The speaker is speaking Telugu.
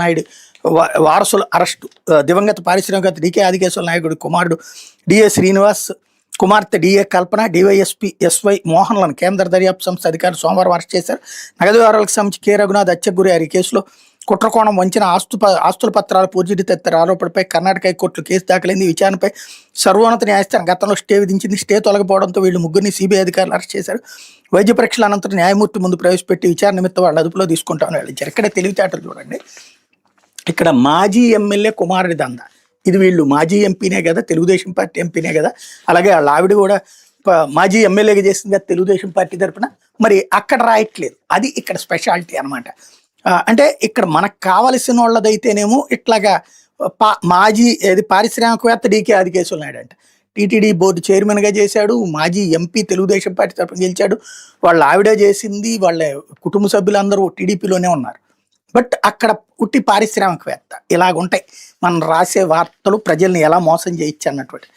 నాయుడు వారసుల అరెస్టు. దివంగత పారిశ్రామికవేత్త డికే ఆదికేశ్వర నాయుడు కుమారుడు డిఏ శ్రీనివాస్, కుమార్తె డిఏ కల్పన, డివైఎస్పీ ఎస్వై మోహన్లను కేంద్ర దర్యాప్తు సంస్థ అధికారులు సోమవారం అరెస్ట్ చేశారు. నగదు వ్యవహారాలకు సంబంధించి కె రఘునాథ్ హత్యకు గురయ్యారు. ఈ కేసులో కుట్రకోణం వంచిన ఆస్తుల పత్రాల పూర్జిడి తదితర ఆరోపణలపై కర్ణాటక హైకోర్టులో కేసు దాఖలైంది. విచారణపై సర్వోన్నత న్యాయస్థానం గతంలో స్టే విధించింది. స్టే తొలగిపోవడంతో వీళ్ళు ముగ్గురిని సిబిఐ అధికారులు అరెస్ట్ చేశారు. వైద్య పరీక్షల అనంతరం న్యాయమూర్తి ముందు ప్రవేశపెట్టి విచారణ నిమిత్తం వాళ్ళు అదుపులో తీసుకుంటామని వెళ్ళించారు. ఇక్కడ తెలివితేటలు చూడండి. ఇక్కడ మాజీ ఎమ్మెల్యే కుమారుడి దందా. ఇది వీళ్ళు మాజీ ఎంపీనే కదా, తెలుగుదేశం పార్టీ ఎంపీనే కదా, అలాగే వాళ్ళ ఆవిడ కూడా మాజీ ఎమ్మెల్యేగా చేసింది కదా తెలుగుదేశం పార్టీ తరపున. మరి అక్కడ రాయట్లేదు, అది ఇక్కడ స్పెషాలిటీ అనమాట. అంటే ఇక్కడ మనకు కావలసిన వాళ్ళదైతేనేమో ఇట్లాగా మాజీ పారిశ్రామికవేత్త డికే ఆదికేశ్వర నాయుడు అంట టీటీడీ బోర్డు చైర్మన్గా చేశాడు, మాజీ ఎంపీ తెలుగుదేశం పార్టీ తరపున గెలిచాడు, వాళ్ళ ఆవిడ చేసింది, వాళ్ళ కుటుంబ సభ్యులందరూ టీడీపీలోనే ఉన్నారు. బట్ అక్కడ పుట్టి పారిశ్రామికవేత్త. ఇలాగుంటాయి మనం రాసే వార్తలు, ప్రజల్ని ఎలా మోసం చేయొచ్చు అన్నటువంటి.